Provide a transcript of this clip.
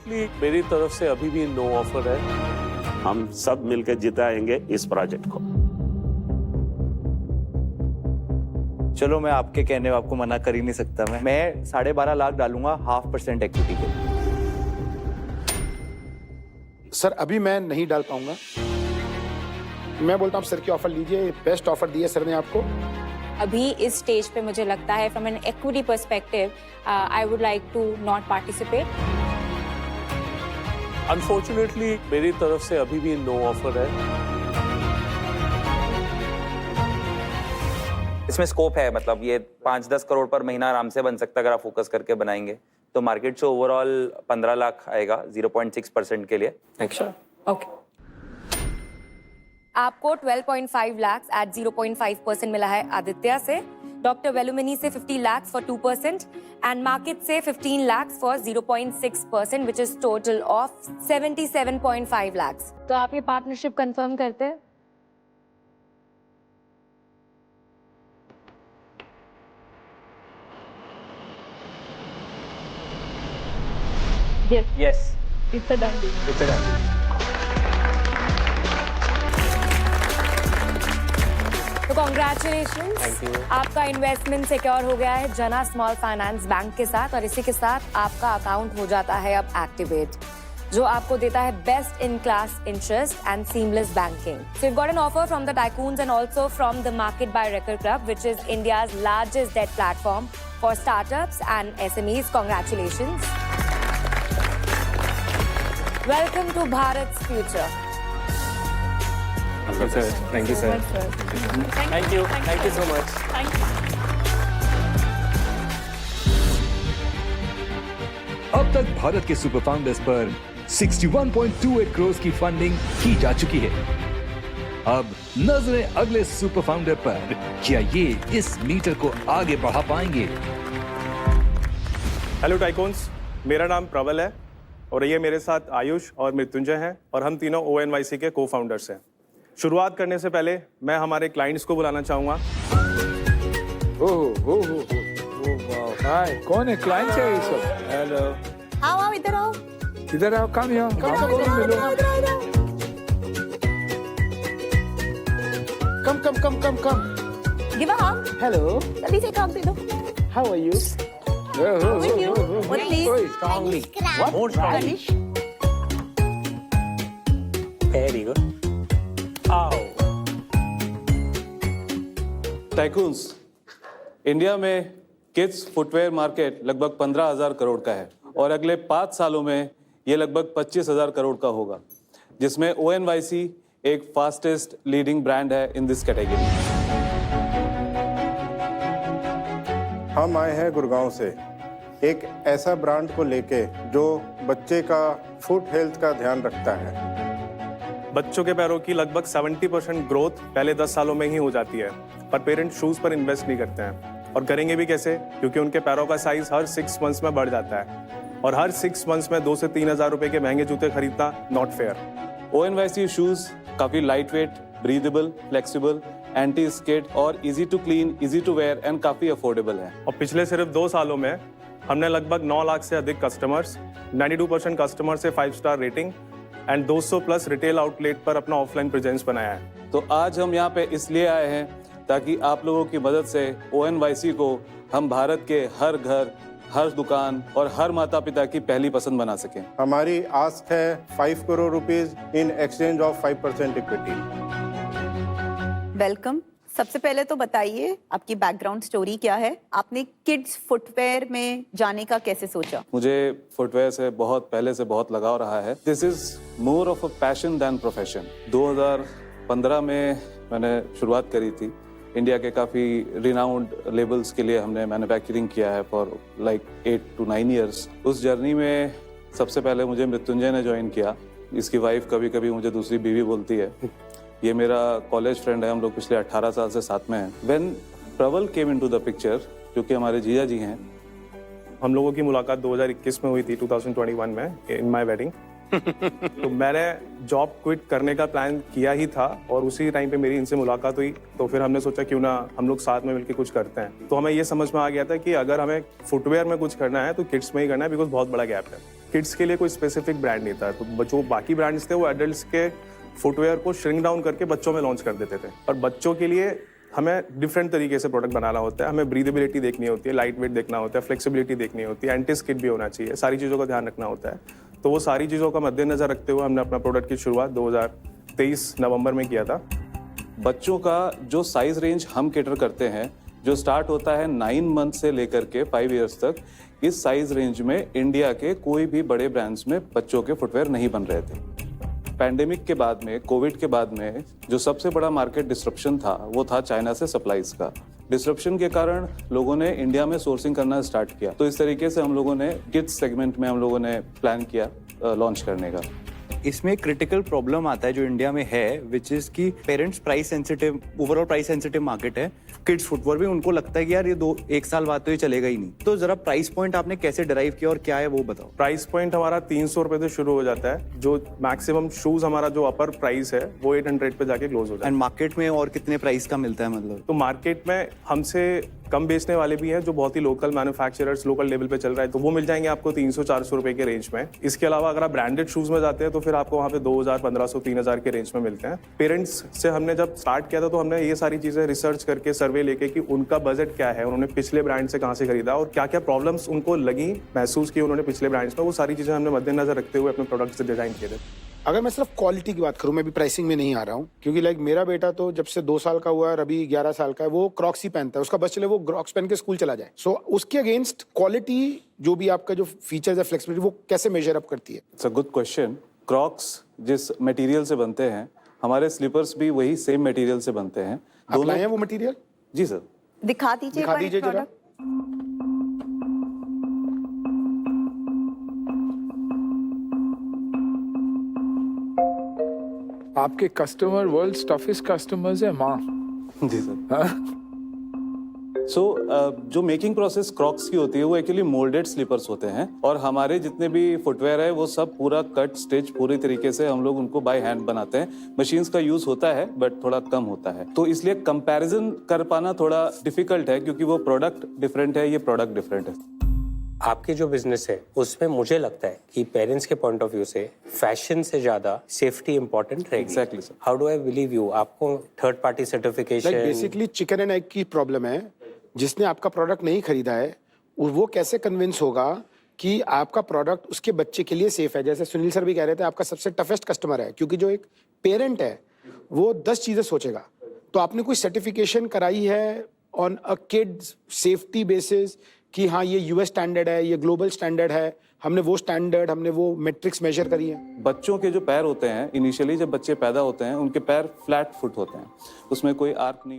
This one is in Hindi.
अनफॉर्चुनेटली मेरी तरफ से अभी भी नो ऑफर है। हम सब मिलकर जिताएंगे इस प्रोजेक्ट को। चलो मैं आपके कहने में आपको मना कर ही नहीं सकता। मैं 12.5 लाख डालूंगा 0.5% इक्विटी के। सर अभी मैं नहीं डाल पाऊंगा। मैं बोलता हूँ सर की ऑफर लीजिए, बेस्ट ऑफर दी है सर ने आपको। अभी इस स्टेज पे मुझे लगता है from an equity perspective I would like to not participate. Unfortunately मेरी तरफ से अभी भी नो ऑफर है। इसमें स्कोप है, मतलब ये 5-10 करोड़ पर महीना आराम से बन सकता है अगर आप फोकस करके बनाएंगे तो। मार्केट से ओवरऑल 15 लाख आएगा 0.6% के लिए। अच्छा ओके। आपको 12.5 लाख एट 0.5% मिला है आदित्य से, डॉक्टर वेलुमनी से 50 लाख फॉर 2% एंड मार्केट से 15 lakh for 0.6%, which is total of 77.5 lakh. तो आप ये पार्टनरशिप कंफर्म करते हैं? Yes. It's a done deal. It's a done deal. तो कॉन्ग्रेचुलेशंस, आपका इन्वेस्टमेंट सिक्योर हो गया है जना स्मॉल फाइनेंस बैंक के साथ और इसी के साथ आपका अकाउंट हो जाता है अब एक्टिवेट, जो आपको देता है best in class interest and seamless banking. So you got an offer from the tycoons and also from the market by Recur club, which is India's largest debt platform for startups and SMEs. Congratulations. Welcome to Bharat's future. Thank you, sir. Thank you, sir. Thank you so much. अब तक भारत के सुपर फाउंडर्स पर 61.28 करोड़ की फंडिंग की जा चुकी है। अब नजरें अगले सुपर फाउंडर पर, क्या ये इस मीटर को आगे बढ़ा पाएंगे? हेलो टाइकून्स, मेरा नाम प्रबल है और ये मेरे साथ आयुष और मृत्युंजय हैं और हम तीनों ONYC के को-फाउंडर्स हैं। शुरुआत करने से पहले मैं हमारे क्लाइंट्स को बुलाना चाहूँगा। हाय, कौन है क्लाइंट है ये सब? हेलो। आओ इधर आओ। इधर आओ, कम यहाँ, come. Give a hug. Hello, जल्दी से hug दे दो। How are you? With you. What please? Strongly. What? More strongly. Very good. Ow. Tycoons, India में किड्स फुटवेयर मार्केट लगभग 15,000 करोड़ का है और अगले 5 सालों में ये लगभग 25,000 करोड़ का होगा, जिसमें ONYC एक फास्टेस्ट लीडिंग ब्रांड है इन दिस कैटेगरी। हम आए हैं गुड़गांव से एक ऐसा ब्रांड को लेके जो बच्चे का फुट हेल्थ का ध्यान रखता है। बच्चों के पैरों की लगभग 70% ग्रोथ पहले 10 सालों में ही हो जाती है, पर पेरेंट्स शूज पर इन्वेस्ट नहीं करते हैं। और करेंगे भी कैसे, क्योंकि उनके पैरों का साइज हर 6 मंथ्स में बढ़ जाता है और हर 6 मंथ्स में 2 से 3 हज़ार रुपए के महंगे जूते खरीदना नॉट फेयर। ONYC शूज काफी light weight, breathable, flexible, anti skid और easy to clean, easy to wear and काफी अफोर्डेबल है। और पिछले सिर्फ 2 सालों में हमने लगभग 9 लाख से अधिक कस्टमर्स, 92% कस्टमर से 5 star rating and 200 plus retail outlet पर अपना ऑफलाइन प्रेजेंस बनाया है। तो आज हम यहाँ पे इसलिए आए हैं ताकि आप लोगों की मदद से ONYC को हम भारत के हर घर, हर दुकान और हर माता पिता की पहली पसंद बना सकें। हमारी आस्क है 5 crore rupees in exchange of 5% equity. Welcome. सबसे पहले तो बताइए आपकी बैकग्राउंड स्टोरी क्या है? आपने किड्स फुटवेयर में जाने का कैसे सोचा? मुझे फुटवेयर से बहुत पहले से बहुत लगाव रहा है। This is more of a passion than profession. 2015 में मैंने शुरुआत करी थी। इंडिया के काफ़ी रिनाउंड लेबल्स के लिए हमने मैन्युफैक्चरिंग किया है फॉर लाइक 8 to 9 ईयर्स। उस जर्नी में सबसे पहले मुझे मृत्युंजय ने ज्वाइन किया। इसकी वाइफ कभी कभी मुझे दूसरी बीवी बोलती है। ये मेरा कॉलेज फ्रेंड है, हम लोग पिछले 18 साल से साथ में हैं। व्हेन प्रबल केम इनटू द पिक्चर, जो कि हमारे जीजा जी हैं, हम लोगों की मुलाकात 2021 में हुई थी, 2021 में इन माय वेडिंग। तो मैंने जॉब क्विट करने का प्लान किया ही था और उसी टाइम पे मेरी इनसे मुलाकात हुई। तो फिर हमने सोचा क्यों ना हम लोग साथ में मिलकर कुछ करते हैं। तो हमें ये समझ में आ गया था कि अगर हमें फुटवेयर में कुछ करना है तो किड्स में ही करना है, बिकॉज बहुत बड़ा गैप है। किड्स के लिए कोई स्पेसिफिक ब्रांड नहीं था, तो जो बाकी ब्रांड्स थे वो एडल्ट्स के फुटवेयर को श्रिंक डाउन करके बच्चों में लॉन्च कर देते थे। और बच्चों के लिए हमें डिफरेंट तरीके से प्रोडक्ट बनाना होता है, हमें ब्रीदेबिलिटी देखनी होती है, लाइट वेट देखना होता है, फ्लेक्सिबिलिटी देखनी होती है, एंटी स्किड भी होना चाहिए, सारी चीज़ों का ध्यान रखना होता है। तो वो सारी चीज़ों का मद्देनजर रखते हुए हमने अपना प्रोडक्ट की शुरुआत 2023 नवंबर में किया था। बच्चों का जो साइज रेंज हम कैटर करते हैं, जो स्टार्ट होता है 9 मंथ से लेकर के 5 इयर्स तक, इस साइज रेंज में इंडिया के कोई भी बड़े ब्रांड्स में बच्चों के फुटवेयर नहीं बन रहे थे। पैंडेमिक के बाद में, कोविड के बाद में जो सबसे बड़ा मार्केट डिस्ट्रप्शन था वो था चाइना से सप्लाईज का। डिस्ट्रप्शन के कारण लोगों ने इंडिया में सोर्सिंग करना स्टार्ट किया, तो इस तरीके से हम लोगों ने किड्स सेगमेंट में हम लोगों ने प्लान किया लॉन्च करने का। इसमें क्रिटिकल प्रॉब्लम आता है जो इंडिया में है, विच इज कि parents price sensitive, overall price sensitive market है। किड्स फुटवेयर भी उनको लगता है कि यार ये 1 साल बाद तो ये चलेगा ही नहीं। तो जरा प्राइस पॉइंट आपने कैसे डिराइव किया और क्या है वो बताओ। प्राइस पॉइंट हमारा 300 रुपए से शुरू हो जाता है, जो मैक्सिमम शूज हमारा जो अपर प्राइस है वो 800 पे जाके क्लोज हो जाता है। एंड मार्केट में और कितने प्राइस का मिलता है मतलब? तो मार्केट में हमसे कम बेचने वाले भी हैं जो बहुत ही लोकल मैन्युफैक्चरर्स लोकल लेवल पे चल रहा है, तो वो मिल जाएंगे आपको 300-400 रुपए के रेंज में। इसके अलावा अगर आप ब्रांडेड शूज में जाते हैं तो फिर आपको वहाँ पे 2000, 1500, 3000 के रेंज में मिलते हैं। पेरेंट्स से हमने जब स्टार्ट किया था तो हमने ये सारी चीजें रिसर्च करके सर्वे लेके कि उनका बजट क्या है, उन्होंने पिछले ब्रांड से कहाँ से खरीदा और क्या क्या प्रॉब्लम्स उनको लगी, महसूस की उन्होंने पिछले ब्रांड्स में, वो सारी चीजें हमने मद्देनजर रखते हुए अपने प्रोडक्ट्स डिजाइन किए थे। अगर मैं सिर्फ क्वालिटी की बात करूं, मैं भी प्राइसिंग में नहीं आ रहा हूं, क्योंकि लाइक मेरा बेटा तो जब से 2 साल का हुआ है और अभी 11 साल का है, वो क्रॉक्स ही पहनता है। उसका बस चले वो क्रॉक्स पहन के स्कूल चला जाए। सो उसके अगेंस्ट क्वालिटी जो भी आपका जो फीचर्स है, फ्लेक्सिबिलिटी, वो कैसे मेजर अप करती है? It's a good question. Crocs जिस मटेरियल से बनते हैं, हमारे स्लीपर्स भी वही सेम मटेरियल से बनते हैं। आप लाए हैं वो मटेरियल? जी सर। दिखा दीजिए जरा। आपके कस्टमर वर्ल्ड टफेस्ट कस्टमर्स है माँ। जी सर। सो जो मेकिंग प्रोसेस क्रॉक्स की होती है वो एक्चुअली मोल्डेड स्लीपर्स होते हैं, और हमारे जितने भी फुटवेयर है वो सब पूरा कट स्टिच पूरी तरीके से हम लोग उनको बाय हैंड बनाते हैं। मशीन्स का यूज होता है बट थोड़ा कम होता है, तो इसलिए कंपैरिजन कर पाना थोड़ा डिफिकल्ट है, क्योंकि वो प्रोडक्ट डिफरेंट है, ये प्रोडक्ट डिफरेंट है। आपकी जो बिजनेस है उसमें मुझे लगता है कि पेरेंट्स के पॉइंट ऑफ व्यू से फैशन से ज्यादा सेफ्टी इंपॉर्टेंट रहेगी। Exactly sir. How do I believe you? आपको third party certification, basically chicken and egg की प्रॉब्लम है। जिसने आपका प्रोडक्ट नहीं खरीदा है वो कैसे कन्विंस होगा कि आपका प्रोडक्ट उसके बच्चे के लिए सेफ है? जैसे सुनील सर भी कह रहे थे, आपका सबसे टफेस्ट कस्टमर है, क्योंकि जो एक पेरेंट है वो 10 चीजें सोचेगा। तो आपने कोई सर्टिफिकेशन कराई है on a kids safety basis कि हाँ ये यूएस स्टैंडर्ड है, ये ग्लोबल स्टैंडर्ड है, हमने वो स्टैंडर्ड, हमने वो मैट्रिक्स मेजर करी है? बच्चों के जो पैर होते हैं, इनिशियली जब बच्चे पैदा होते हैं उनके पैर फ्लैट फुट होते हैं, उसमें कोई आर्क नहीं